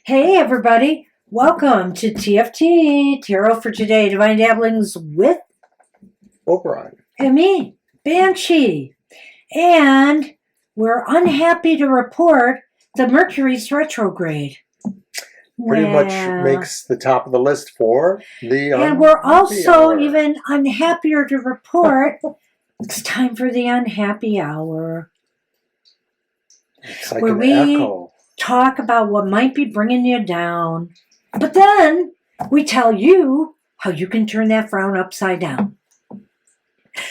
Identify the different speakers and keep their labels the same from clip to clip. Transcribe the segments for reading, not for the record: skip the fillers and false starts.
Speaker 1: Hey everybody, welcome to TFT, Tarot for Today, Divine Dabblings with
Speaker 2: Oberon.
Speaker 1: and me, Banshee. And we're unhappy to report the Mercury's retrograde.
Speaker 2: Pretty much makes the top of the list for the
Speaker 1: And we're also
Speaker 2: hour.
Speaker 1: even unhappier to report it's time for the unhappy hour.
Speaker 2: It's like
Speaker 1: where
Speaker 2: an
Speaker 1: we
Speaker 2: echo.
Speaker 1: talk about what might be bringing you down. But then we tell you how you can turn that frown upside down.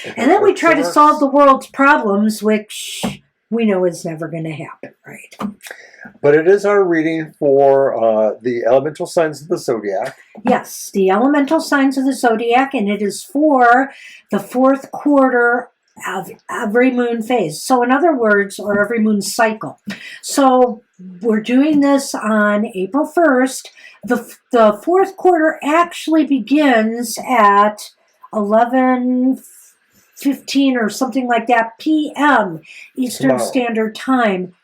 Speaker 1: And then we try to solve the world's problems, which we know is never going to happen, right?
Speaker 2: But it is our reading for the elemental signs of the Zodiac.
Speaker 1: Yes, the elemental signs of the Zodiac, and it is for the fourth quarter of every moon phase. So in other words, or every moon cycle. So we're doing this on April 1st. The fourth quarter actually begins at 11:15 or something like that p.m. Eastern Standard Time.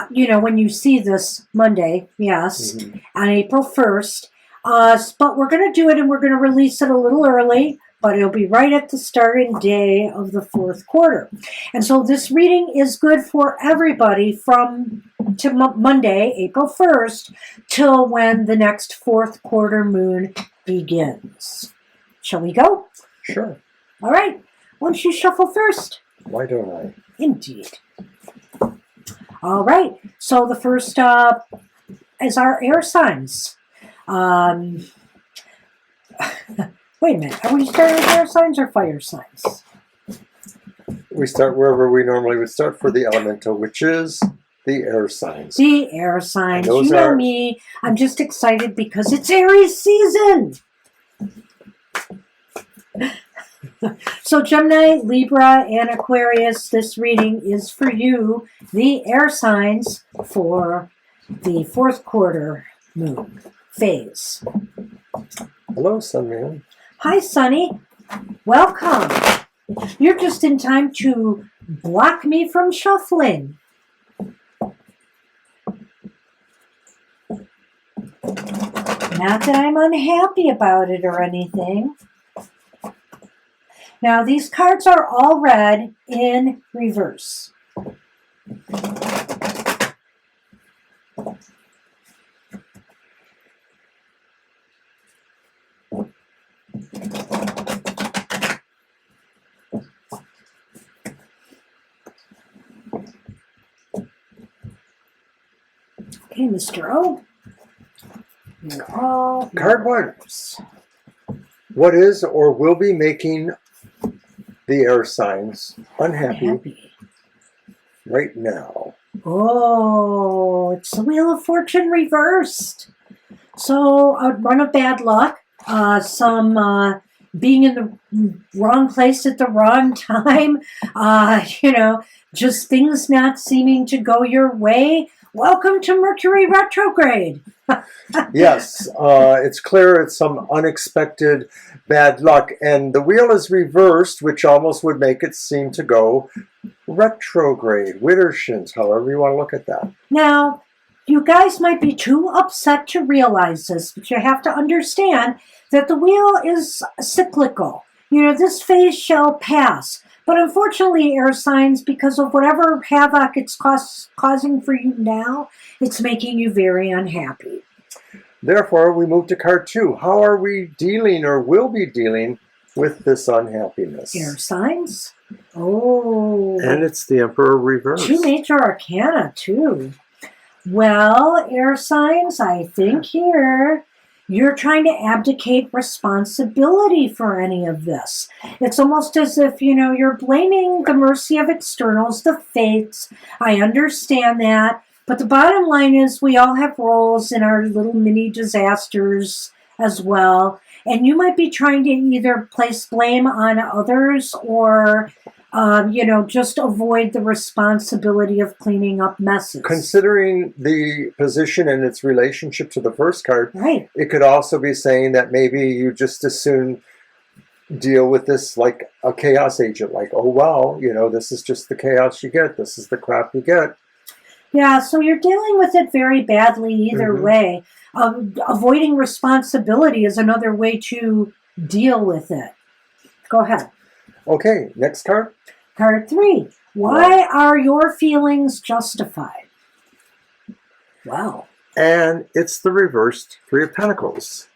Speaker 1: When you see this Monday, yes, on April 1st. But we're going to do it and we're going to release it a little early, but it'll be right at the starting day of the fourth quarter. And so this reading is good for everybody from Monday, April 1st, till when the next fourth quarter moon begins. Shall we go?
Speaker 2: Sure.
Speaker 1: All right. Why don't you shuffle first?
Speaker 2: Why don't I?
Speaker 1: Indeed. All right. So the first is our air signs. Wait a minute. Are we starting with air signs or fire signs?
Speaker 2: We start wherever we normally would start for the elemental, which is the air signs.
Speaker 1: The air signs. You know me. I'm just excited because it's Aries season. So Gemini, Libra, and Aquarius, this reading is for you, the air signs for the fourth quarter moon phase.
Speaker 2: Hello, Sunman.
Speaker 1: Hi, Sunny. Welcome. You're just in time to block me from shuffling. Not that I'm unhappy about it or anything. Now, these cards are all read in reverse. Okay, Mr. O. You're all
Speaker 2: Card one. What is or will be making the air signs unhappy right now?
Speaker 1: Oh, it's the Wheel of Fortune reversed. So a run of bad luck, some being in the wrong place at the wrong time, just things not seeming to go your way. Welcome to Mercury retrograde.
Speaker 2: Yes, it's clear it's some unexpected bad luck. And the wheel is reversed, which almost would make it seem to go retrograde, Widdershins, however you want to look at that.
Speaker 1: Now, you guys might be too upset to realize this, but you have to understand that the wheel is cyclical. This phase shall pass. But unfortunately, air signs, because of whatever havoc it's causing for you now, it's making you very unhappy.
Speaker 2: Therefore, we move to card two. How are we dealing or will be dealing with this unhappiness?
Speaker 1: Air signs? Oh.
Speaker 2: And it's the Emperor reversed.
Speaker 1: Two major arcana, too. Well, air signs, I think here you're trying to abdicate responsibility for any of this. It's almost as if, you're blaming the mercy of externals, the fates. I understand that. But the bottom line is we all have roles in our little mini disasters as well. And you might be trying to either place blame on others or just avoid the responsibility of cleaning up messes.
Speaker 2: Considering the position and its relationship to the first card,
Speaker 1: right,
Speaker 2: it could also be saying that maybe you just as soon deal with this like a chaos agent, like, oh, well, this is just the chaos you get. This is the crap you get.
Speaker 1: Yeah, so you're dealing with it very badly either
Speaker 2: Mhm.
Speaker 1: way. Avoiding responsibility is another way to deal with it. Go ahead.
Speaker 2: Okay, next card.
Speaker 1: Card 3. Why are your feelings justified? Wow.
Speaker 2: And it's the reversed Three of Pentacles.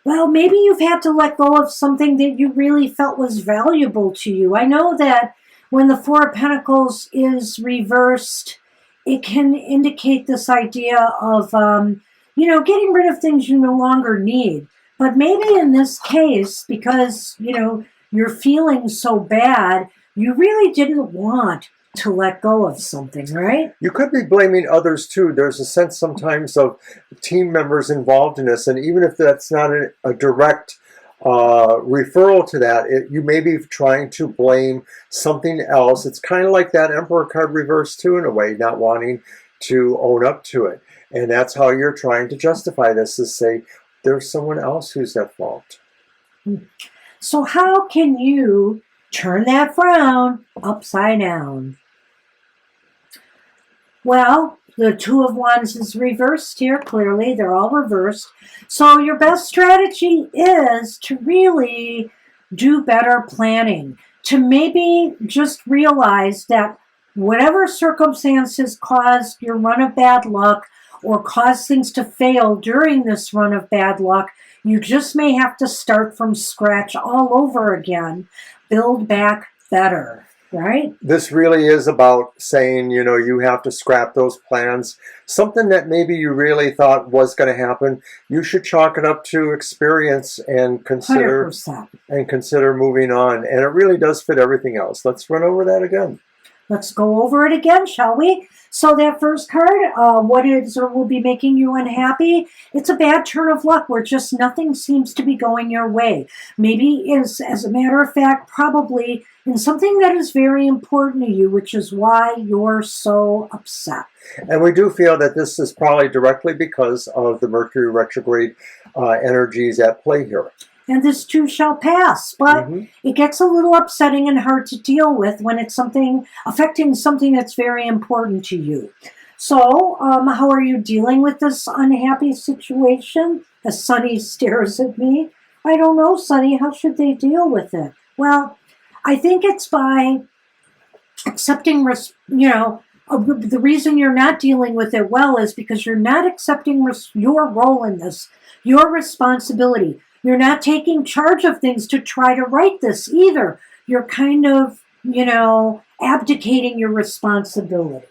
Speaker 1: Well, maybe you've had to let go of something that you really felt was valuable to you. I know that when the Four of Pentacles is reversed, it can indicate this idea of, getting rid of things you no longer need. But maybe in this case, because, you're feeling so bad, you really didn't want to let go of something, right?
Speaker 2: You could be blaming others too. There's a sense sometimes of team members involved in this, and even if that's not a direct referral to that, you may be trying to blame something else. It's kind of like that Emperor card reversed too, in a way, not wanting to own up to it. And that's how you're trying to justify this, is say, there's someone else who's at fault.
Speaker 1: So how can you turn that frown upside down? Well, the Two of Wands is reversed here, clearly. They're all reversed. So your best strategy is to really do better planning, to maybe just realize that whatever circumstances caused your run of bad luck or caused things to fail during this run of bad luck, you just may have to start from scratch all over again, build back better. Right?
Speaker 2: This really is about saying, you have to scrap those plans. Something that maybe you really thought was going to happen, you should chalk it up to experience and consider
Speaker 1: 100%.
Speaker 2: moving on. And it really does fit everything else. Let's run over that again.
Speaker 1: Let's go over it again, shall we? So that first card, what is or will be making you unhappy? It's a bad turn of luck where just nothing seems to be going your way. Maybe as a matter of fact, probably in something that is very important to you, which is why you're so upset.
Speaker 2: And we do feel that this is probably directly because of the Mercury retrograde energies at play here.
Speaker 1: And this too shall pass. But it gets a little upsetting and hard to deal with when it's affecting something that's very important to you. So, how are you dealing with this unhappy situation? As Sunny stares at me. I don't know, Sunny. How should they deal with it? Well, I think it's by accepting, the reason you're not dealing with it well is because you're not accepting your role in this, your responsibility. You're not taking charge of things to try to right this either. You're kind of, abdicating your responsibility.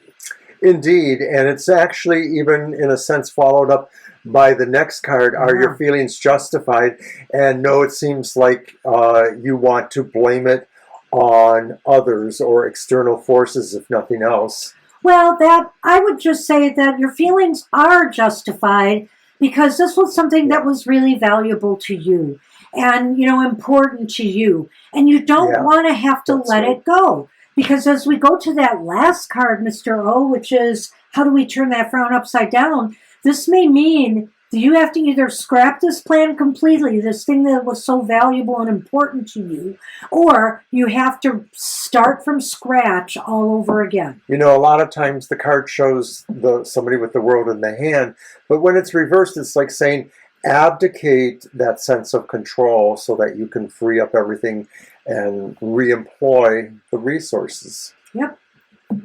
Speaker 2: Indeed, and it's actually even in a sense followed up by the next card. Are your feelings justified? And no, it seems like you want to blame it on others or external forces, if nothing else.
Speaker 1: Well, I would just say that your feelings are justified because this was something that was really valuable to you and, important to you. And you don't want to have to let it go. Because as we go to that last card, Mr. O, which is how do we turn that frown upside down, this may mean that you have to either scrap this plan completely, this thing that was so valuable and important to you, or you have to start from scratch all over again.
Speaker 2: A lot of times the card shows somebody with the world in the hand, but when it's reversed, it's like saying abdicate that sense of control so that you can free up everything and reemploy the resources.
Speaker 1: Yep.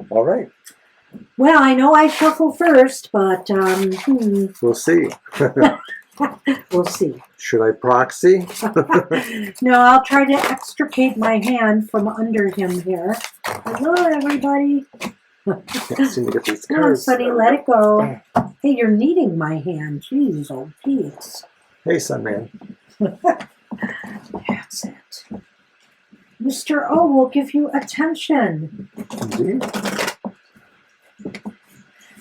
Speaker 2: All right.
Speaker 1: Well, I know I shuffle first, but
Speaker 2: we'll see.
Speaker 1: We'll see.
Speaker 2: Should I proxy?
Speaker 1: No, I'll try to extricate my hand from under him here. Hello, everybody.
Speaker 2: Can't seem to get these
Speaker 1: Come on,
Speaker 2: cards.
Speaker 1: Sonny, let it go. Hey, you're kneading my hand. Jeez, oh, jeez.
Speaker 2: Hey, Sunman.
Speaker 1: That's it. Mr. O will give you attention.
Speaker 2: Indeed.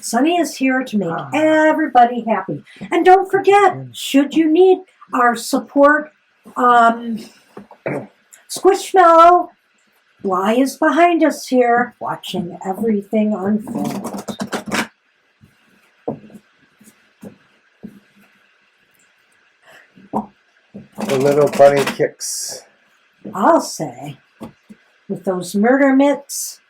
Speaker 1: Sunny is here to make everybody happy. And don't forget, should you need our support, Squishmallow, Bly is behind us here, watching everything unfold.
Speaker 2: The little bunny kicks.
Speaker 1: I'll say, with those murder mitts.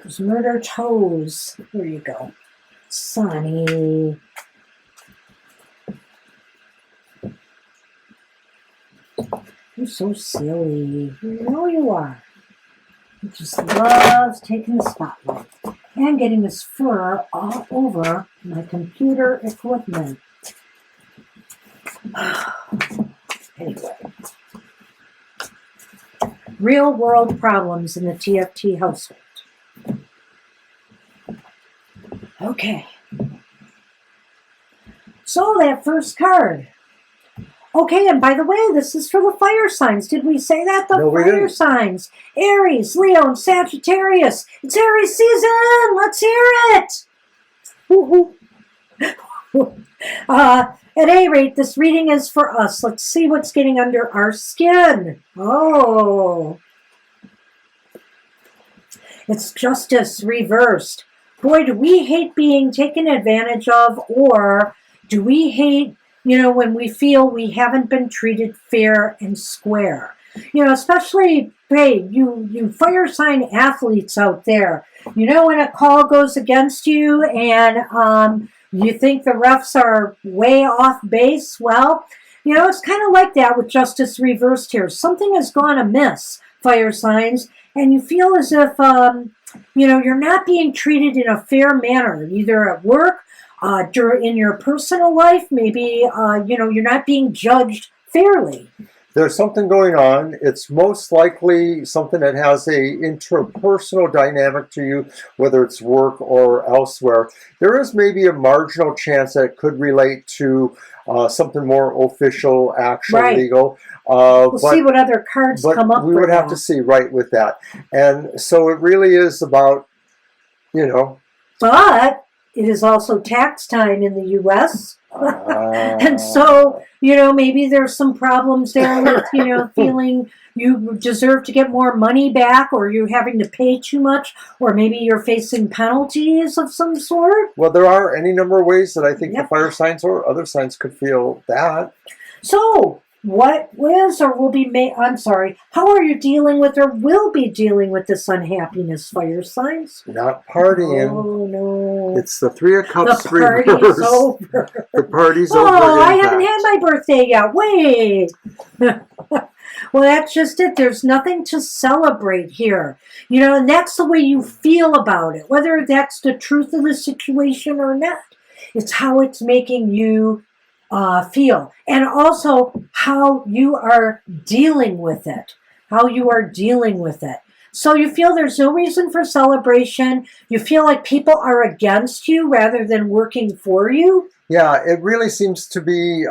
Speaker 1: Those murder toes. There you go. Sunny. You're so silly. You know you are. He just loves taking the spotlight and getting his fur all over my computer equipment. Anyway. Real world problems in the TFT household. Okay. So that first card. Okay, and by the way, this is for the fire signs. Did we say that? The fire signs. Aries, Leo, and Sagittarius. It's Aries season. Let's hear it. At any rate, this reading is for us. Let's see what's getting under our skin. Oh. It's justice reversed. Boy, do we hate being taken advantage of, or do we hate, when we feel we haven't been treated fair and square. Especially, hey, you fire sign athletes out there. When a call goes against you and you think the refs are way off base, well, it's kind of like that with justice reversed here. Something has gone amiss, fire signs, and you feel as if, you're not being treated in a fair manner, either at work, in your personal life, maybe, you're not being judged fairly.
Speaker 2: There's something going on. It's most likely something that has a interpersonal dynamic to you, whether it's work or elsewhere. There is maybe a marginal chance that it could relate to something more official, actual, legal.
Speaker 1: We'll see what other cards come up with.
Speaker 2: We would have to see with that. And so it really is about,
Speaker 1: But it is also tax time in the U.S. And so, maybe there's some problems there with, feeling you deserve to get more money back, or you're having to pay too much, or maybe you're facing penalties of some sort.
Speaker 2: Well, there are any number of ways that I think the fire signs or other signs could feel that.
Speaker 1: So, what is or will be how are you dealing with or will be dealing with this unhappiness, fire signs?
Speaker 2: Not partying.
Speaker 1: Oh, no.
Speaker 2: It's the 3 of Cups
Speaker 1: the party's
Speaker 2: reversed.
Speaker 1: Over.
Speaker 2: The party's over.
Speaker 1: Oh, I haven't had my birthday yet. Wait. Well, that's just it. There's nothing to celebrate here. And that's the way you feel about it, whether that's the truth of the situation or not. It's how it's making you feel, and also how you are dealing with it. So you feel there's no reason for celebration. You feel like people are against you rather than working for you.
Speaker 2: Yeah, it really seems to be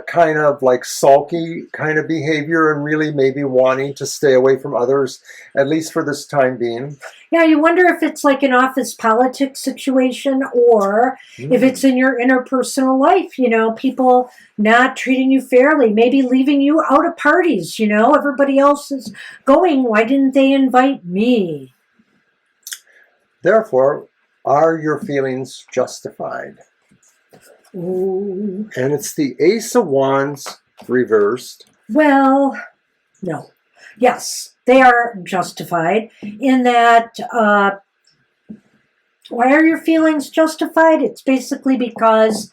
Speaker 2: kind of like sulky kind of behavior, and really maybe wanting to stay away from others, at least for this time being.
Speaker 1: Yeah, you wonder if it's like an office politics situation, or if it's in your interpersonal life, people not treating you fairly, maybe leaving you out of parties, everybody else is going. Why didn't they invite me?
Speaker 2: Therefore, are your feelings justified?
Speaker 1: Ooh.
Speaker 2: And it's the Ace of Wands reversed.
Speaker 1: Well, no. Yes, they are justified in that. Why are your feelings justified? It's basically because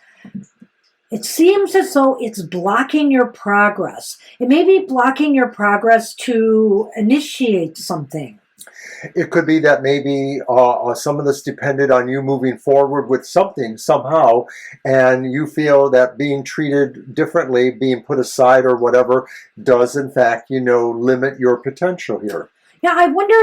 Speaker 1: it seems as though it's blocking your progress. It may be blocking your progress to initiate something.
Speaker 2: It could be that maybe some of this depended on you moving forward with something somehow, and you feel that being treated differently, being put aside or whatever, does in fact, limit your potential here.
Speaker 1: Yeah, I wonder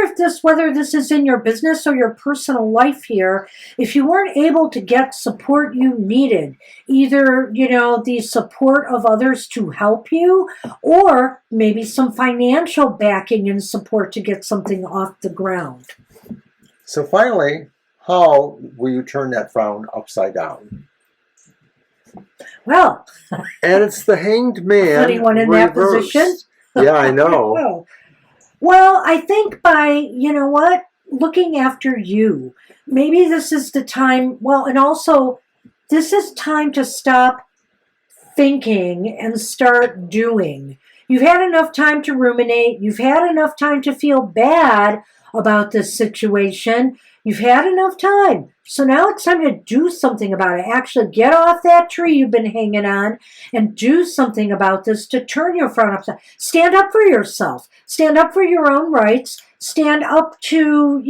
Speaker 1: whether this is in your business or your personal life here, if you weren't able to get support you needed, either, the support of others to help you, or maybe some financial backing and support to get something off the ground.
Speaker 2: So finally, how will you turn that frown upside down?
Speaker 1: Well.
Speaker 2: And it's the Hanged Man.
Speaker 1: Anyone in
Speaker 2: reversed.
Speaker 1: That position?
Speaker 2: Yeah, I know.
Speaker 1: Well, I think by, looking after you, maybe this is the time, and also this is time to stop thinking and start doing. You've had enough time to ruminate. You've had enough time to feel bad about this situation. You've had enough time. So now it's time to do something about it. Actually get off that tree you've been hanging on and do something about this to turn your frown upside. Stand up for yourself. Stand up for your own rights. Stand up to,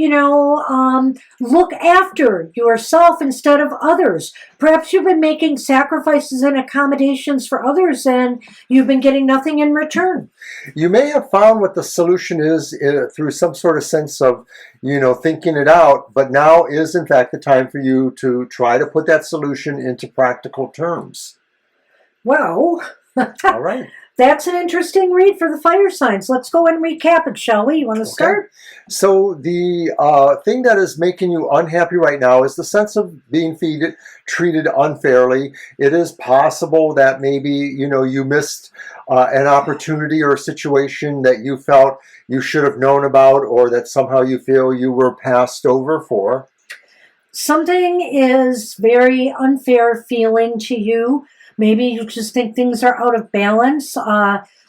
Speaker 1: look after yourself instead of others. Perhaps you've been making sacrifices and accommodations for others and you've been getting nothing in return.
Speaker 2: You may have found what the solution is through some sort of sense of, thinking it out, but now is in fact the time for you to try to put that solution into practical terms.
Speaker 1: Well,
Speaker 2: all right.
Speaker 1: That's an interesting read for the fire signs. Let's go and recap it, shall we? You want to start?
Speaker 2: So the thing that is making you unhappy right now is the sense of being treated unfairly. It is possible that maybe, you missed an opportunity or a situation that you felt you should have known about, or that somehow you feel you were passed over for.
Speaker 1: Something is very unfair feeling to you. Maybe you just think things are out of balance.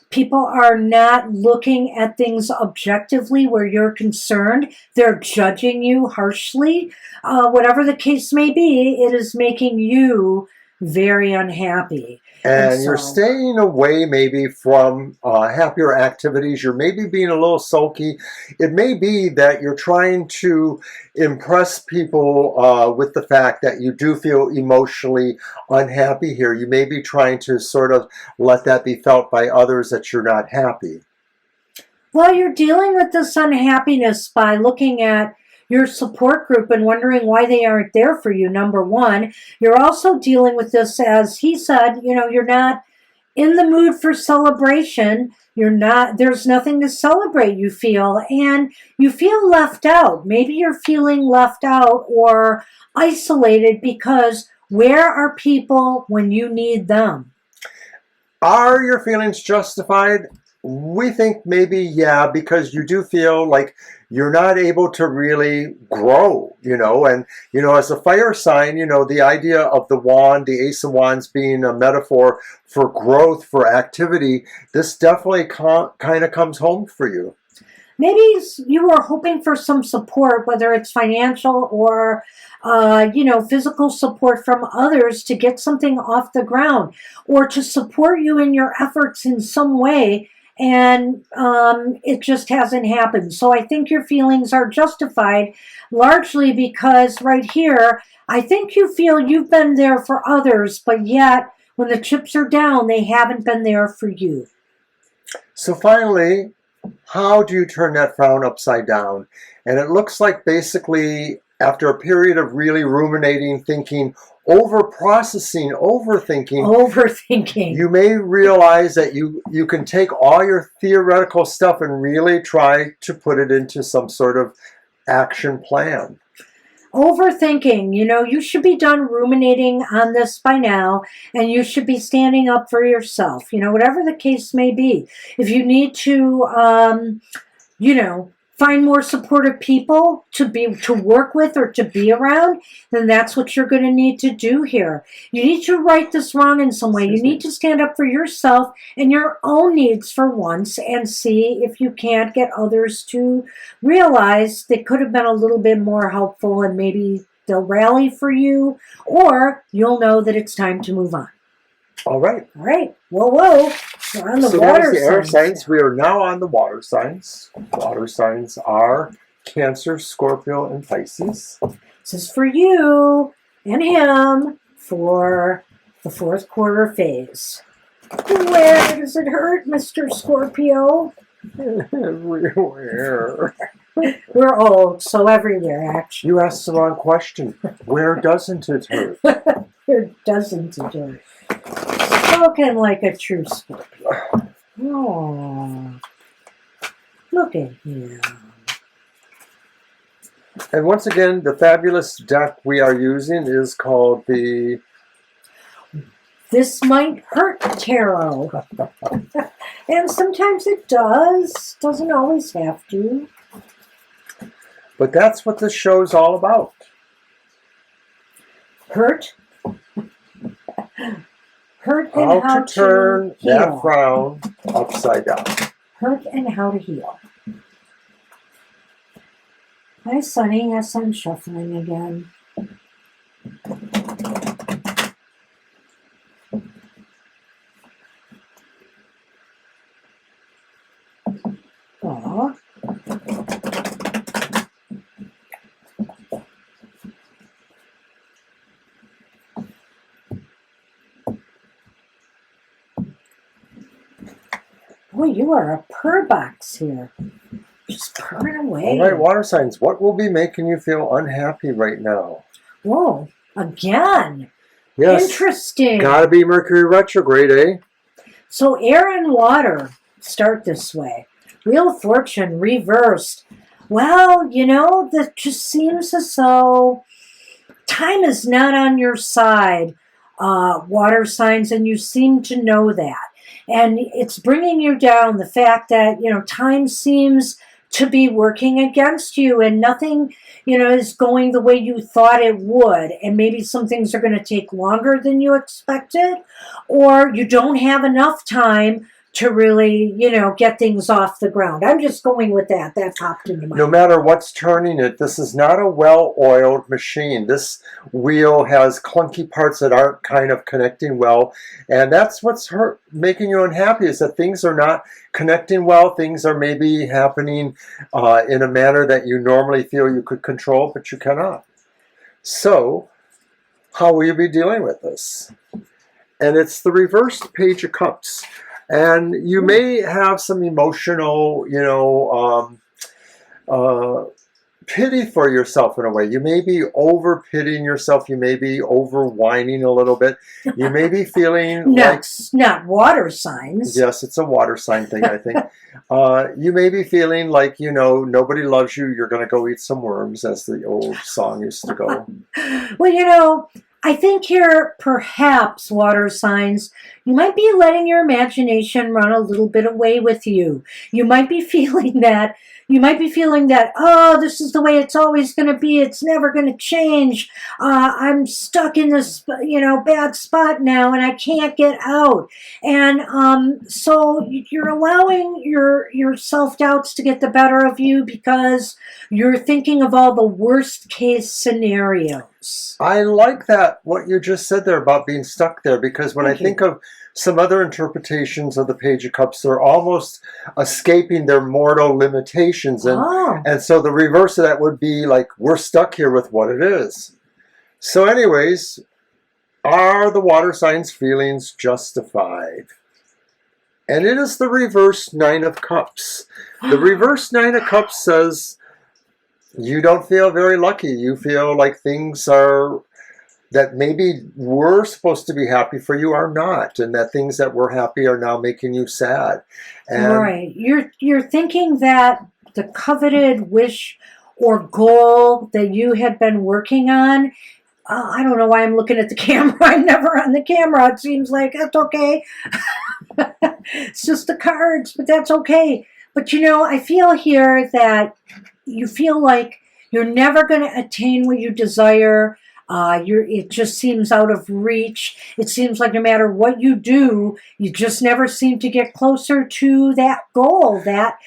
Speaker 1: People are not looking at things objectively where you're concerned. They're judging you harshly. Whatever the case may be, it is making you very unhappy.
Speaker 2: And you're staying away maybe from happier activities. You're maybe being a little sulky. It may be that you're trying to impress people with the fact that you do feel emotionally unhappy here. You may be trying to sort of let that be felt by others that you're not happy.
Speaker 1: Well, you're dealing with this unhappiness by looking at your support group and wondering why they aren't there for you, number one. You're also dealing with this, as he said, you're not in the mood for celebration. There's nothing to celebrate, you feel, and you feel left out. Maybe you're feeling left out or isolated because where are people when you need them?
Speaker 2: Are your feelings justified? We think maybe, yeah, because you do feel like you're not able to really grow, and, as a fire sign, the idea of the wand, the Ace of Wands being a metaphor for growth, for activity, this definitely kind of comes home for you.
Speaker 1: Maybe you were hoping for some support, whether it's financial or, physical support from others to get something off the ground or to support you in your efforts in some way. And it just hasn't happened. So I think your feelings are justified, largely because right here, I think you feel you've been there for others, but yet when the chips are down, they haven't been there for you.
Speaker 2: So finally, how do you turn that frown upside down? And it looks like basically after a period of really ruminating, thinking, over-processing, overthinking, you may realize that you can take all your theoretical stuff and really try to put it into some sort of action plan.
Speaker 1: Overthinking, you should be done ruminating on this by now, and you should be standing up for yourself, whatever the case may be. If you need to, find more supportive people to work with or to be around, then that's what you're going to need to do here. You need to right this wrong in some way. You need to stand up for yourself and your own needs for once and see if you can't get others to realize they could have been a little bit more helpful, and maybe they'll rally for you, or you'll know that it's time to move on.
Speaker 2: All right.
Speaker 1: Whoa. We're on the water
Speaker 2: the air
Speaker 1: signs.
Speaker 2: We are now on the water signs. Water signs are Cancer, Scorpio, and Pisces.
Speaker 1: This is for you and him for the fourth quarter phase. Where does it hurt, Mr. Scorpio?
Speaker 2: Everywhere.
Speaker 1: We're old, so everywhere, actually.
Speaker 2: You asked the wrong question. Where doesn't it hurt?
Speaker 1: Where doesn't it hurt? Spoken like a true Scorpio. Oh, look at him.
Speaker 2: And once again, the fabulous deck we are using is called the
Speaker 1: This Might Hurt Tarot. And sometimes it does. Doesn't always have to.
Speaker 2: But that's what this show's all about.
Speaker 1: Hurt. Hurt and
Speaker 2: How
Speaker 1: how
Speaker 2: to turn
Speaker 1: heal.
Speaker 2: that frown upside down.
Speaker 1: Hurt and how to heal. Hi, Sunny. Yes, I'm shuffling again. Aw. Boy, you are a purr box here. Just purring away.
Speaker 2: All right, water signs, what will be making you feel unhappy right now?
Speaker 1: Whoa, again.
Speaker 2: Yes.
Speaker 1: Interesting.
Speaker 2: Gotta be Mercury retrograde, eh?
Speaker 1: So air and water start this way. Wheel of Fortune reversed. Well, you know, that just seems as though time is not on your side, water signs, and you seem to know that. And it's bringing you down, the fact that, you know, time seems to be working against you and nothing, you know, is going the way you thought it would. And maybe some things are going to take longer than you expected, or you don't have enough time to really, you know, get things off the ground. I'm just going with that. That popped into my
Speaker 2: No matter what's turning it, this is not a well-oiled machine. This wheel has clunky parts that aren't kind of connecting well, and that's what's making you unhappy, is that things are not connecting well. Things are maybe happening in a manner that you normally feel you could control, but you cannot. So, how will you be dealing with this? And it's the reversed Page of Cups. And you may have some emotional, you know, pity for yourself in a way. You may be over-pitying yourself. You may be over-whining a little bit. You may be feeling like...
Speaker 1: Not water signs.
Speaker 2: Yes, it's a water sign thing, I think. You may be feeling like, you know, nobody loves you. You're going to go eat some worms, as the old song used to go.
Speaker 1: Well, you know, I think here, perhaps, water signs, you might be letting your imagination run a little bit away with you. You might be feeling that, oh, this is the way it's always going to be. It's never going to change. I'm stuck in this, you know, bad spot now, and I can't get out. And so you're allowing your self-doubts to get the better of you because you're thinking of all the worst case scenarios.
Speaker 2: I like that, what you just said there about being stuck there, because when I think of some other interpretations of the Page of Cups, they're almost escaping their mortal limitations. And so the reverse of that would be like, we're stuck here with what it is. So anyways, are the water signs' feelings justified? And it is the reverse Nine of Cups. The reverse Nine of Cups says, you don't feel very lucky. You feel like things are that maybe were supposed to be happy for you are not, and that things that were happy are now making you sad. And
Speaker 1: right. You're thinking that the coveted wish or goal that you had been working on, I don't know why I'm looking at the camera. I'm never on the camera. It seems like that's okay. It's just the cards, but that's okay. But you know, I feel here that you feel like you're never going to attain what you desire. It just seems out of reach. It seems like no matter what you do, you just never seem to get closer to that goal, that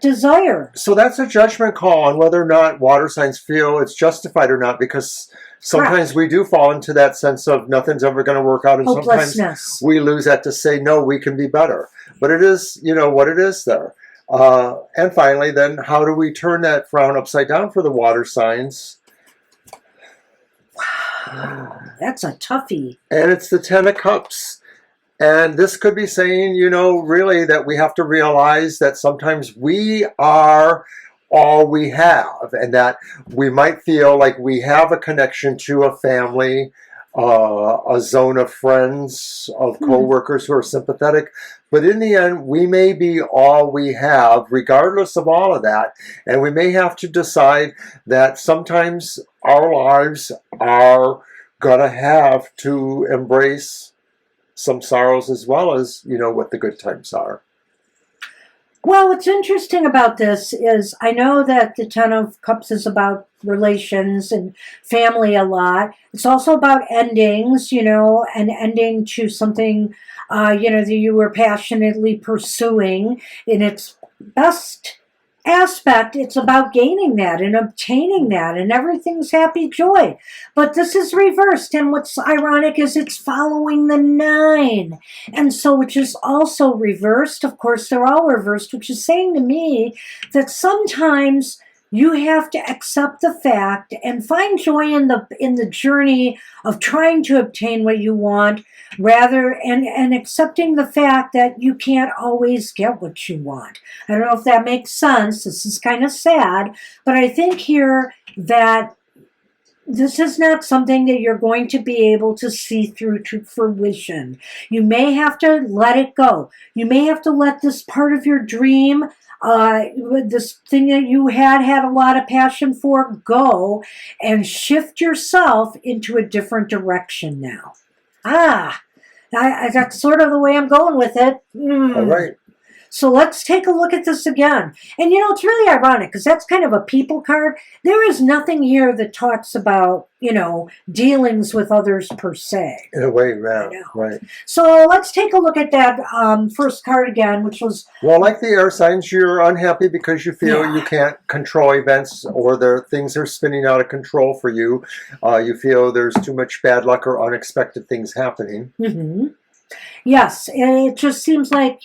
Speaker 1: desire.
Speaker 2: So that's a judgment call on whether or not water signs feel it's justified or not, because sometimes we do fall into that sense of nothing's ever going to work out, and sometimes we lose that to say, no, we can be better. But it is, you know, what it is there. And finally, then, how do we turn that frown upside down for the water signs?
Speaker 1: Wow, that's a toughie.
Speaker 2: And it's the Ten of Cups. And this could be saying, you know, really that we have to realize that sometimes we are all we have, and that we might feel like we have a connection to a family, a zone of friends, of co-workers who are sympathetic. But in the end, we may be all we have, regardless of all of that. And we may have to decide that sometimes our lives are going to have to embrace some sorrows as well as, you know, what the good times are.
Speaker 1: Well, what's interesting about this is I know that the Ten of Cups is about relations and family a lot. It's also about endings, you know, an ending to something, you know, that you were passionately pursuing in its best aspect, it's about gaining that and obtaining that, and everything's happy joy. But this is reversed, and what's ironic is it's following the 9, and so which is also reversed. Of course, they're all reversed, which is saying to me that sometimes you have to accept the fact and find joy in the journey of trying to obtain what you want, rather and accepting the fact that you can't always get what you want. I don't know if that makes sense. This is kind of sad, but I think here that this is not something that you're going to be able to see through to fruition. You may have to let it go. You may have to let this part of your dream, this thing that you had a lot of passion for, go and shift yourself into a different direction now. That's sort of the way I'm going with it.
Speaker 2: All right.
Speaker 1: So let's take a look at this again. And it's really ironic because that's kind of a people card. There is nothing here that talks about, dealings with others per se.
Speaker 2: In a way, yeah, right.
Speaker 1: So let's take a look at that first card again, which was...
Speaker 2: Well, like the air signs, you're unhappy because you feel you can't control events, or things are spinning out of control for you. You feel there's too much bad luck or unexpected things happening.
Speaker 1: Mm-hmm. Yes, it just seems like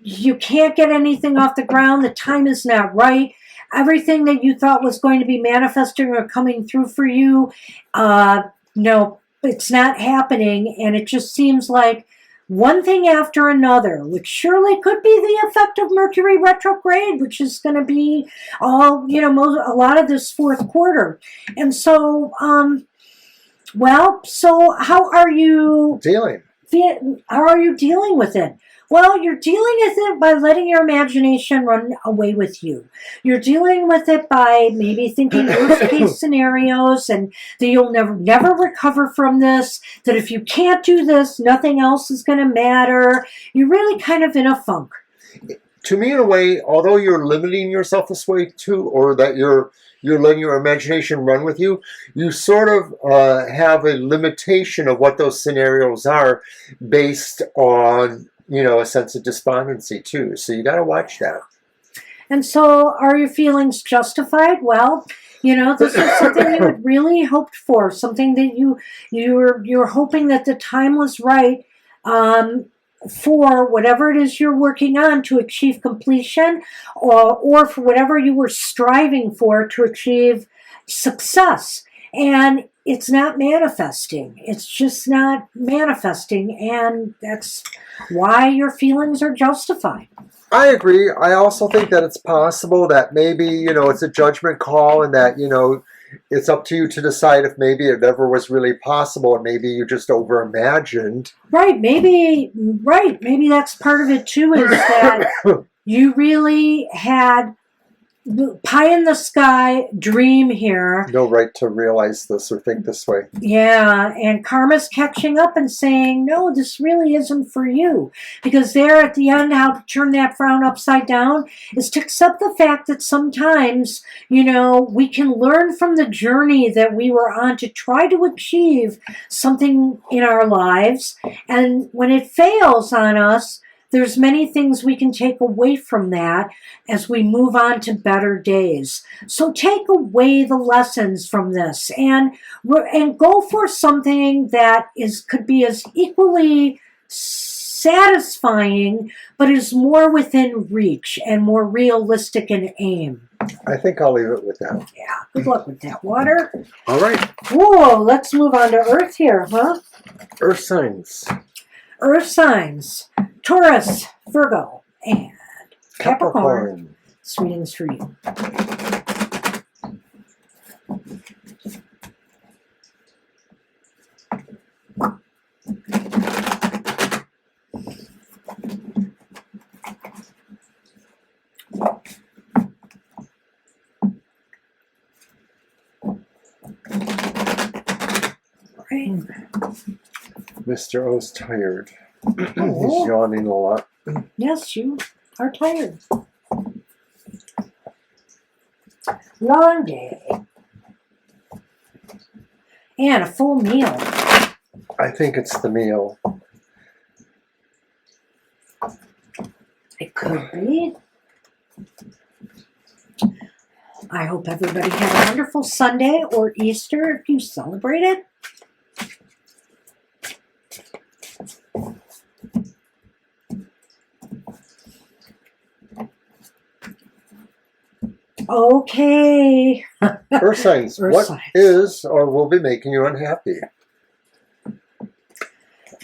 Speaker 1: you can't get anything off the ground. The time is not right. Everything that you thought was going to be manifesting or coming through for you, no, it's not happening. And it just seems like one thing after another, which surely could be the effect of Mercury retrograde, which is going to be all, a lot of this fourth quarter. And so, so how are you
Speaker 2: dealing?
Speaker 1: How are you dealing with it? Well, you're dealing with it by letting your imagination run away with you. You're dealing with it by maybe thinking worst case scenarios and that you'll never recover from this, that if you can't do this, nothing else is going to matter. You're really kind of in a funk.
Speaker 2: To me, in a way, although you're limiting yourself this way too, or that you're letting your imagination run with you, you sort of have a limitation of what those scenarios are based on, a sense of despondency too. So you got to watch that. And
Speaker 1: so are your feelings justified? Well, this is something you had really hoped for, something that you're hoping that the time was right for whatever it is you're working on to achieve completion, or for whatever you were striving for to achieve success. And it's not manifesting. It's just not manifesting, and that's why your feelings are justified.
Speaker 2: I agree. I also think that it's possible that maybe, it's a judgment call, and that, it's up to you to decide if maybe it never was really possible and maybe you just over-imagined.
Speaker 1: Right. Maybe that's part of it too, is that you really had pie in the sky dream here.
Speaker 2: No right to realize this or think this way.
Speaker 1: Yeah, and karma's catching up and saying, no, this really isn't for you. Because there at the end, how to turn that frown upside down is to accept the fact that sometimes, we can learn from the journey that we were on to try to achieve something in our lives. And when it fails on us, there's many things we can take away from that as we move on to better days. So take away the lessons from this and go for something that could be as equally satisfying, but is more within reach and more realistic in aim.
Speaker 2: I think I'll leave it with that.
Speaker 1: Yeah, good luck with that, water.
Speaker 2: All right.
Speaker 1: Whoa, let's move on to Earth here, huh?
Speaker 2: Earth signs.
Speaker 1: Earth signs. Taurus, Virgo, and Capricorn. This reading's for you. Right.
Speaker 2: Mr. O's tired. He's yawning a lot.
Speaker 1: Yes, you are tired. Long day. And a full meal.
Speaker 2: I think it's the meal.
Speaker 1: It could be. I hope everybody had a wonderful Sunday or Easter if you celebrate it. Okay.
Speaker 2: Earth signs,
Speaker 1: Earth
Speaker 2: what
Speaker 1: signs.
Speaker 2: is or will be making you unhappy?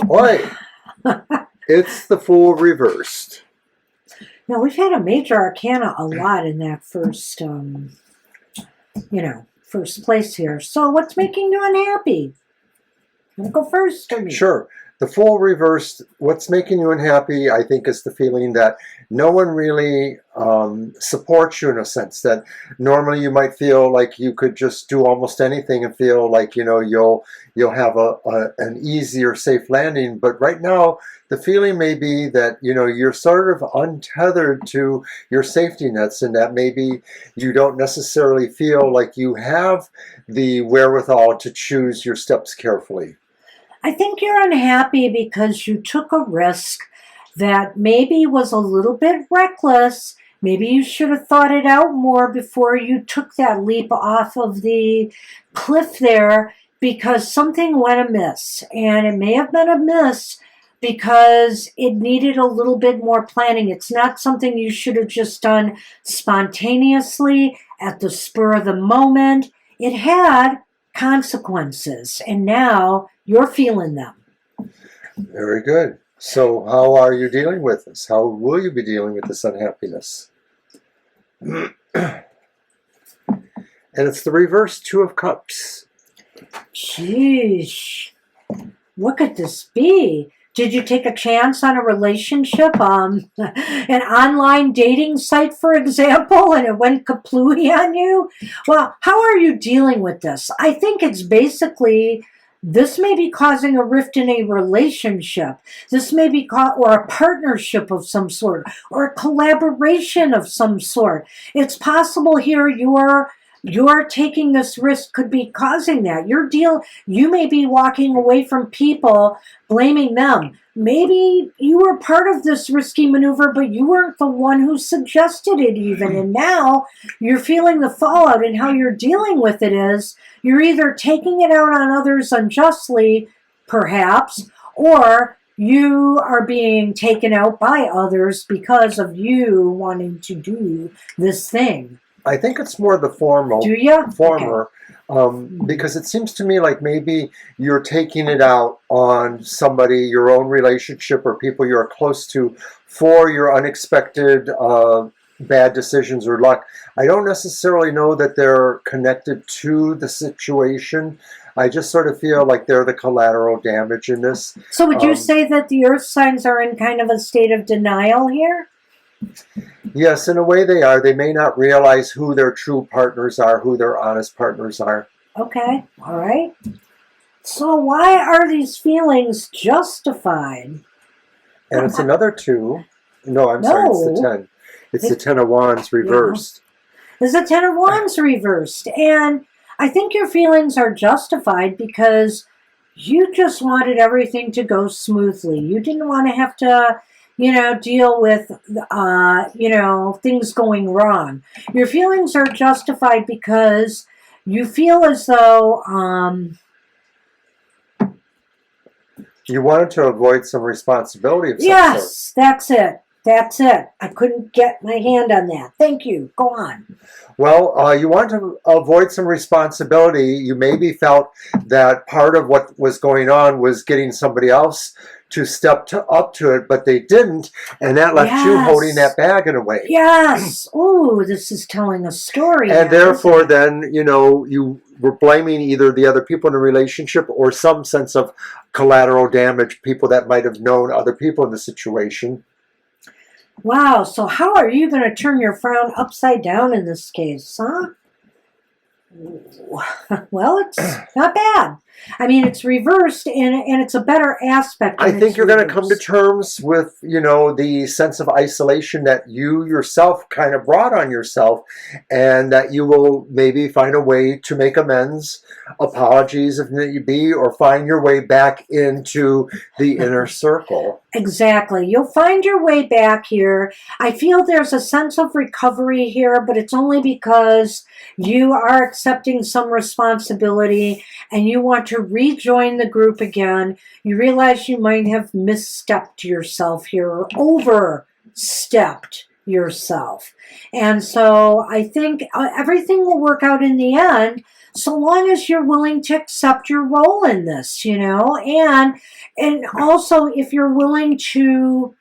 Speaker 2: Boy, it's the Fool reversed.
Speaker 1: Now, we've had a major arcana a lot in that first, first place here. So what's making you unhappy? You want to go first or me?
Speaker 2: Sure. The Fool reversed, what's making you unhappy, I think, is the feeling that no one really supports you in a sense. That normally you might feel like you could just do almost anything and feel like, you'll have an easier, safe landing. But right now, the feeling may be that, you're sort of untethered to your safety nets, and that maybe you don't necessarily feel like you have the wherewithal to choose your steps carefully.
Speaker 1: I think you're unhappy because you took a risk that maybe was a little bit reckless. Maybe you should have thought it out more before you took that leap off of the cliff there, because something went amiss. And it may have been amiss because it needed a little bit more planning. It's not something you should have just done spontaneously at the spur of the moment. It had consequences, and now you're feeling them.
Speaker 2: Very good. So how are you dealing with this? How will you be dealing with this unhappiness? And it's the reverse Two of Cups.
Speaker 1: Sheesh. What could this be? Did you take a chance on a relationship, an online dating site, for example, and it went kaplooey on you? Well, how are you dealing with this? I think it's basically, this may be causing a rift in a relationship. This may be or a partnership of some sort, or a collaboration of some sort. It's possible here you're taking this risk could be causing that. You may be walking away from people, blaming them. Maybe you were part of this risky maneuver, but you weren't the one who suggested it even. And now you're feeling the fallout, and how you're dealing with it is you're either taking it out on others unjustly, perhaps, or you are being taken out by others because of you wanting to do this thing.
Speaker 2: I think it's more the former.
Speaker 1: Do you?
Speaker 2: Former. Okay. Because it seems to me like maybe you're taking it out on somebody, your own relationship, or people you're close to for your unexpected bad decisions or luck. I don't necessarily know that they're connected to the situation. I just sort of feel like they're the collateral damage in this.
Speaker 1: So would you say that the earth signs are in kind of a state of denial here?
Speaker 2: Yes, in a way they are. They may not realize who their true partners are, who their honest partners are.
Speaker 1: Okay, all right. So why are these feelings justified?
Speaker 2: And it's another two. No, I'm sorry, it's the 10. It's the 10 of Wands reversed.
Speaker 1: Yeah. It's the 10 of Wands reversed. And I think your feelings are justified because you just wanted everything to go smoothly. You didn't want to have to deal with, things going wrong. Your feelings are justified because you feel as though
Speaker 2: you wanted to avoid some responsibility of some
Speaker 1: yes,
Speaker 2: sort.
Speaker 1: That's it. That's it. I couldn't get my hand on that. Thank you. Go on.
Speaker 2: Well, you want to avoid some responsibility. You maybe felt that part of what was going on was getting somebody else to step up to it, but they didn't, and that left you holding that bag in a way.
Speaker 1: Yes. Oh, this is telling a story.
Speaker 2: And therefore, then, you were blaming either the other people in the relationship or some sense of collateral damage, people that might have known other people in the situation.
Speaker 1: Wow, so how are you going to turn your frown upside down in this case, huh? Well, it's not bad. I mean, it's reversed and it's a better aspect.
Speaker 2: I
Speaker 1: when
Speaker 2: think
Speaker 1: it's
Speaker 2: you're going to come to
Speaker 1: reversed.
Speaker 2: terms with, the sense of isolation that you yourself kind of brought on yourself, and that you will maybe find a way to make amends, apologies if need be, or find your way back into the inner circle.
Speaker 1: Exactly. You'll find your way back here. I feel there's a sense of recovery here, but it's only because you are accepting some responsibility and you want to rejoin the group again. You realize you might have misstepped yourself here or overstepped yourself. And so I think everything will work out in the end, so long as you're willing to accept your role in this, and also if you're willing to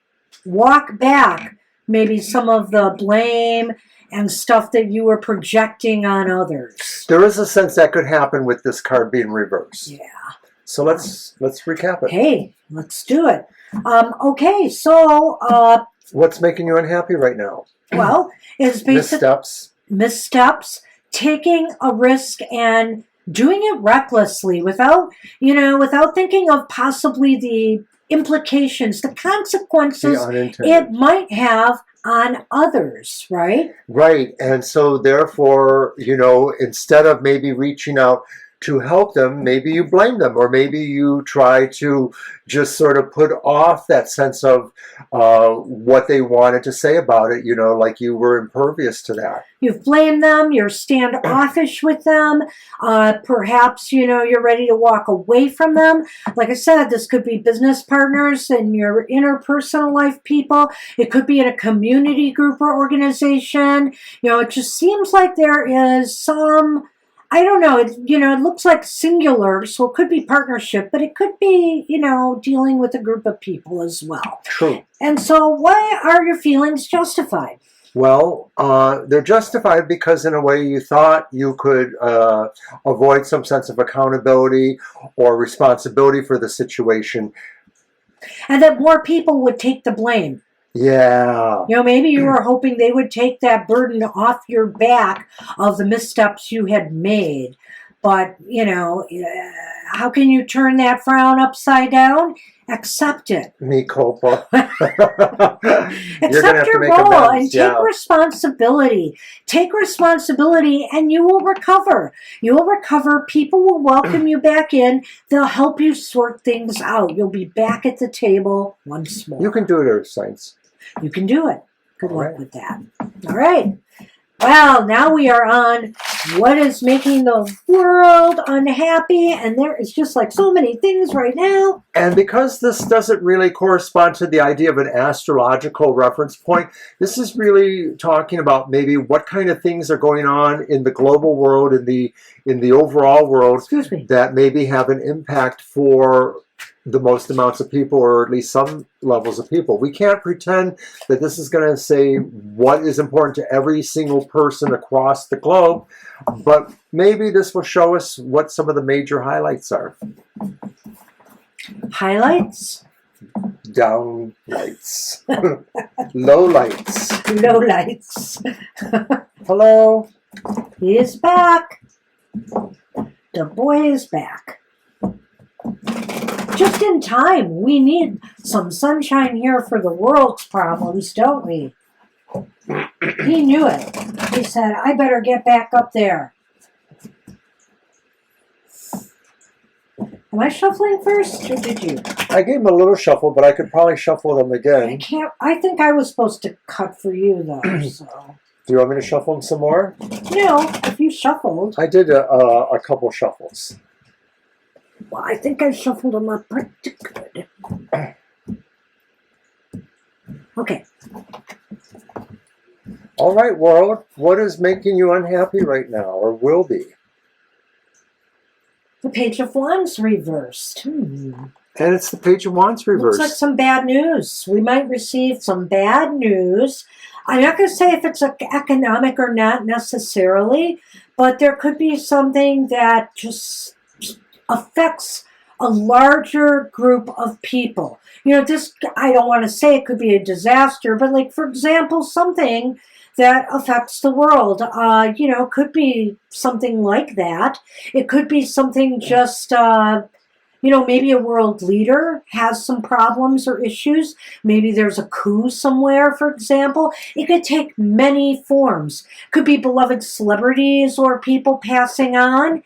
Speaker 1: walk back maybe some of the blame and stuff that you were projecting on others.
Speaker 2: There is a sense that could happen with this card being reversed.
Speaker 1: Yeah.
Speaker 2: So let's recap it.
Speaker 1: Hey, let's do it. Okay, so
Speaker 2: What's making you unhappy right now?
Speaker 1: well, it's basically missteps, taking a risk and doing it recklessly without thinking of possibly the implications, the consequences it might have on others, right?
Speaker 2: Right. And so therefore, instead of maybe reaching out to help them, maybe you blame them, or maybe you try to just sort of put off that sense of what they wanted to say about it, like you were impervious to that.
Speaker 1: You've blamed them, you're standoffish with them, perhaps, you're ready to walk away from them. Like I said, this could be business partners and your interpersonal life people. It could be in a community group or organization. It just seems like there is some, I don't know, it looks like singular, so it could be partnership, but it could be, dealing with a group of people as well.
Speaker 2: True.
Speaker 1: And so why are your feelings justified?
Speaker 2: Well, they're justified because in a way you thought you could avoid some sense of accountability or responsibility for the situation.
Speaker 1: And that more people would take the blame.
Speaker 2: Yeah.
Speaker 1: Maybe you were hoping they would take that burden off your back of the missteps you had made. But, how can you turn that frown upside down? Accept it.
Speaker 2: Me culpa.
Speaker 1: Accept your role and take responsibility. Take responsibility and you will recover. You will recover. People will welcome you back in. They'll help you sort things out. You'll be back at the table once more.
Speaker 2: You can do it, Earth Science.
Speaker 1: You can do it. Good luck with that. All right. Well, now we are on what is making the world unhappy, and there is just like so many things right now.
Speaker 2: And because this doesn't really correspond to the idea of an astrological reference point, this is really talking about maybe what kind of things are going on in the global world, in the overall world, that maybe have an impact for the most amounts of people, or at least some levels of people. We can't pretend that this is going to say what is important to every single person across the globe, but maybe this will show us what some of the major highlights are.
Speaker 1: Highlights?
Speaker 2: Down lights. Low lights.
Speaker 1: Low lights.
Speaker 2: Hello.
Speaker 1: He is back. The boy is back. Just in time. We need some sunshine here for the world's problems, don't we? He knew it. He said, I better get back up there. Am I shuffling first, or did you?
Speaker 2: I gave him a little shuffle, but I could probably shuffle them again.
Speaker 1: I think I was supposed to cut for you, though, so.
Speaker 2: Do you want me to shuffle them some more?
Speaker 1: No, if you shuffled.
Speaker 2: I did a couple shuffles.
Speaker 1: Well, I think I shuffled them up pretty good. Okay.
Speaker 2: All right, world. What is making you unhappy right now, or will be?
Speaker 1: The Page of Wands reversed.
Speaker 2: And it's the Page of Wands reversed.
Speaker 1: Looks like some bad news. We might receive some bad news. I'm not going to say if it's economic or not necessarily, but there could be something that just affects a larger group of people. This, I don't want to say it could be a disaster, but like, for example, something that affects the world. Could be something like that. It could be something just, maybe a world leader has some problems or issues. Maybe there's a coup somewhere, for example. It could take many forms. Could be beloved celebrities or people passing on.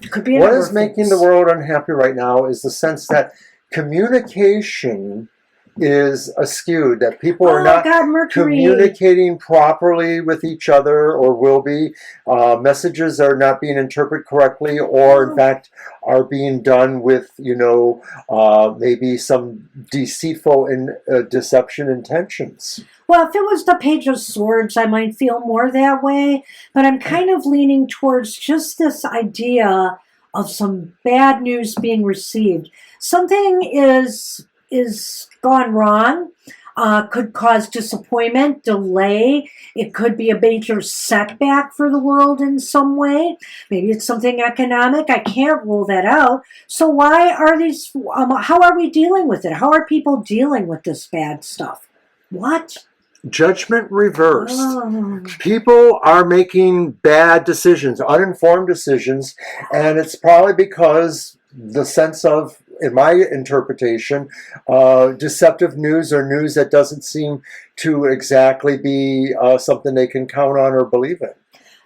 Speaker 1: It could be
Speaker 2: what is making the world unhappy right now is the sense that communication is askewed, that people are not communicating properly with each other, or will be. Messages are not being interpreted correctly, or in fact are being done with, maybe some deceitful and deception intentions.
Speaker 1: Well, if it was the Page of Swords, I might feel more that way, but I'm kind of leaning towards just this idea of some bad news being received. Something is gone wrong, could cause disappointment, delay. It could be a major setback for the world in some way. Maybe it's something economic. I can't rule that out. So why are these, how are we dealing with it? How are people dealing with this bad stuff? What?
Speaker 2: Judgment reversed.
Speaker 1: Oh.
Speaker 2: People are making bad decisions, uninformed decisions, and it's probably because the sense of, in my interpretation, deceptive news or news that doesn't seem to exactly be something they can count on or believe in.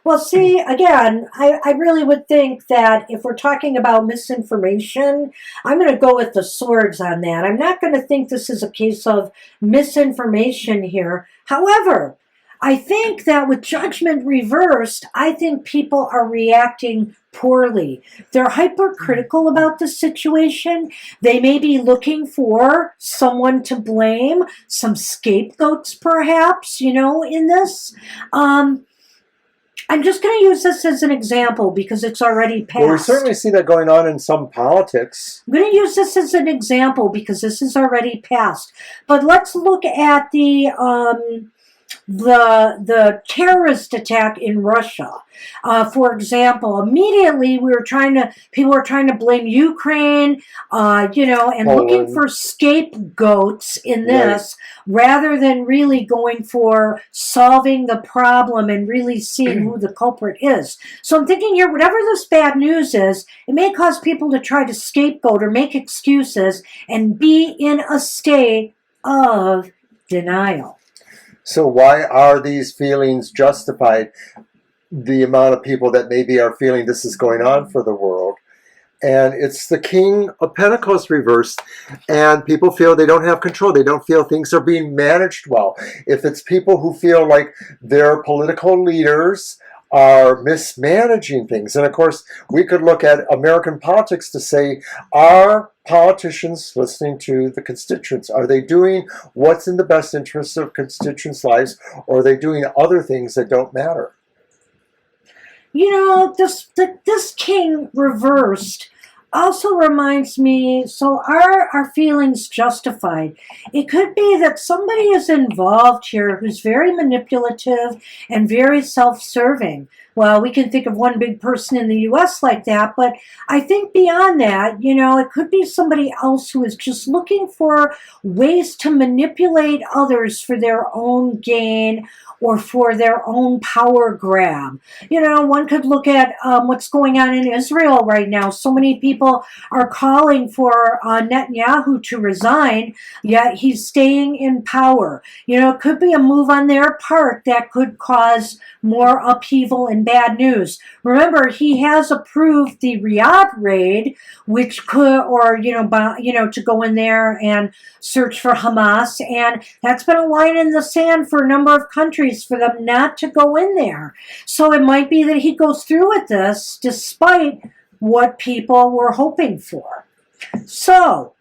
Speaker 1: Well, see, again, I really would think that if we're talking about misinformation, I'm going to go with the swords on that. I'm not going to think this is a case of misinformation here. However, I think that with judgment reversed, I think people are reacting poorly. They're hypercritical about the situation. They may be looking for someone to blame, some scapegoats perhaps, in this. I'm just going to use this as an example because it's already passed.
Speaker 2: Well, we certainly see that going on in some politics.
Speaker 1: I'm going to use this as an example because this is already passed. But let's look at the terrorist attack in Russia. For example, immediately people were trying to blame Ukraine, and Poland, looking for scapegoats in this, rather than really going for solving the problem and really seeing who the culprit is. So I'm thinking here, whatever this bad news is, it may cause people to try to scapegoat or make excuses and be in a state of denial.
Speaker 2: So why are these feelings justified? The amount of people that maybe are feeling this is going on for the world. And it's the King of Pentacles reversed, and people feel they don't have control. They don't feel things are being managed well. If it's people who feel like their political leaders are mismanaging things. And of course, we could look at American politics to say, are politicians listening to the constituents? Are they doing what's in the best interest of constituents' lives, or are they doing other things that don't matter?
Speaker 1: This king reversed also reminds me, so are our feelings justified? It could be that somebody is involved here who's very manipulative and very self-serving. Well, we can think of one big person in the U.S. like that, but I think beyond that, it could be somebody else who is just looking for ways to manipulate others for their own gain or for their own power grab. One could look at what's going on in Israel right now. So many people are calling for Netanyahu to resign, yet he's staying in power. It could be a move on their part that could cause more upheaval and bad news. Remember, he has approved the Riyadh raid, which could, to go in there and search for Hamas, and that's been a line in the sand for a number of countries for them not to go in there. So it might be that he goes through with this despite what people were hoping for. So,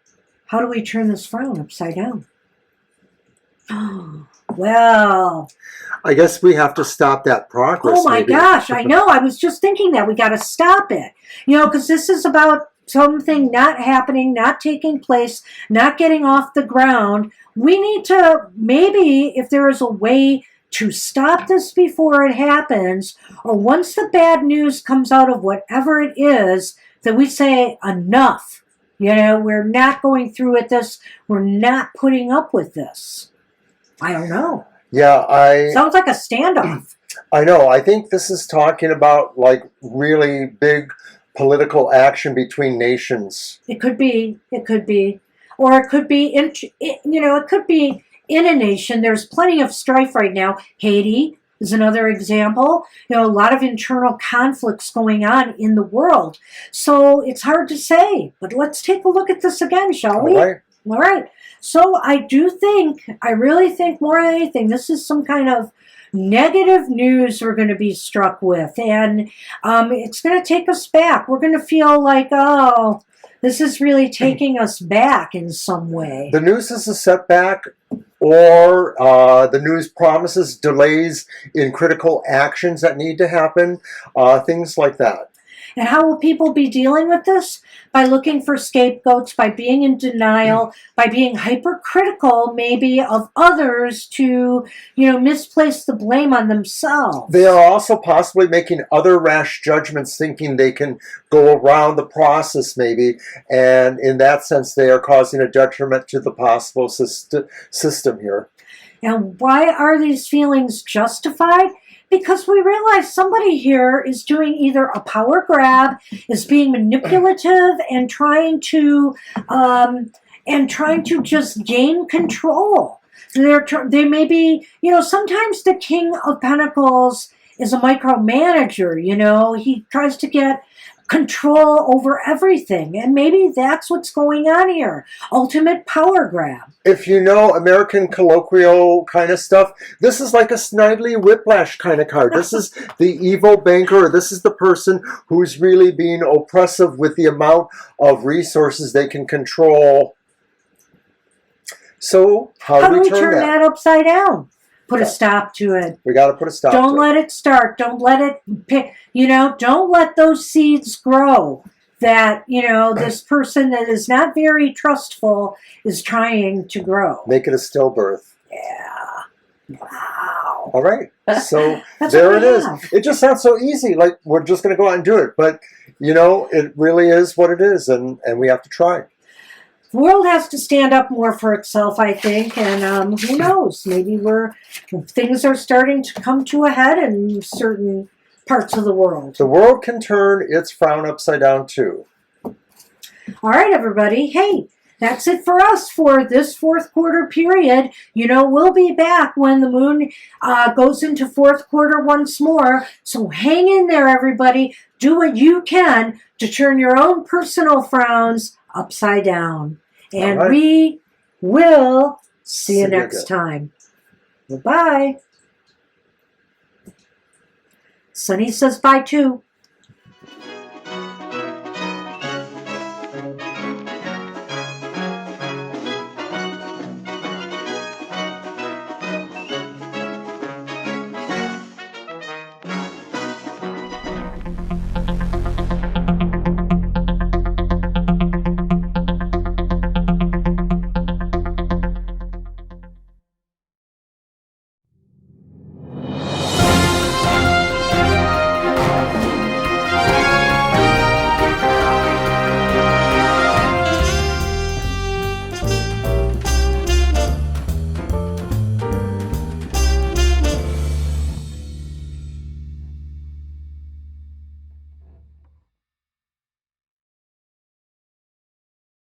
Speaker 1: how do we turn this frown upside down? Well,
Speaker 2: I guess we have to stop that progress.
Speaker 1: Oh my gosh, I know. I was just thinking that. We got to stop it. Because this is about something not happening, not taking place, not getting off the ground. We need to, maybe if there is a way to stop this before it happens, or once the bad news comes out of whatever it is, that we say enough. We're not going through with this. We're not putting up with this. I don't know.
Speaker 2: Yeah,
Speaker 1: Sounds like a standoff.
Speaker 2: I know. I think this is talking about like really big political action between nations.
Speaker 1: It could be. It could be. Or it could be, it could be in a nation. There's plenty of strife right now. Haiti is another example. A lot of internal conflicts going on in the world. So it's hard to say. But let's take a look at this again, shall we?
Speaker 2: All right.
Speaker 1: All right. So I really think more than anything, this is some kind of negative news we're going to be struck with. And it's going to take us back. We're going to feel like, oh, this is really taking us back in some way.
Speaker 2: The news is a setback, or the news promises delays in critical actions that need to happen, things like that.
Speaker 1: And how will people be dealing with this? By looking for scapegoats, by being in denial, by being hypercritical maybe of others to, misplace the blame on themselves.
Speaker 2: They are also possibly making other rash judgments, thinking they can go around the process maybe, and in that sense they are causing a detriment to the possible system here.
Speaker 1: And why are these feelings justified? Because we realize somebody here is doing either a power grab, is being manipulative, and trying to just gain control. They may be, sometimes the King of Pentacles is a micromanager. He tries to get control over everything, and maybe that's what's going on here. Ultimate power grab.
Speaker 2: If you know American colloquial kind of stuff, this is like a Snidely Whiplash kind of card. This is the evil banker. This is the person who's really being oppressive with the amount of resources they can control. So how do we turn
Speaker 1: that upside down? Put a stop to it.
Speaker 2: We got to put a stop to it.
Speaker 1: Don't let it start. Don't let it pick. Don't let those seeds grow that, this person that is not very trustful is trying to grow.
Speaker 2: Make it a stillbirth.
Speaker 1: Yeah. Wow.
Speaker 2: All right. So there it is. It just sounds so easy. Like we're just going to go out and do it. But, it really is what it is. And we have to try.
Speaker 1: The world has to stand up more for itself, I think, and who knows? Maybe things are starting to come to a head in certain parts of the world.
Speaker 2: The world can turn its frown upside down too.
Speaker 1: All right, everybody. Hey, that's it for us for this fourth quarter period. We'll be back when the moon goes into fourth quarter once more. So hang in there, everybody. Do what you can to turn your own personal frowns upside down. And
Speaker 2: right.
Speaker 1: We will see you next time. Bye-bye. Sunny says bye too.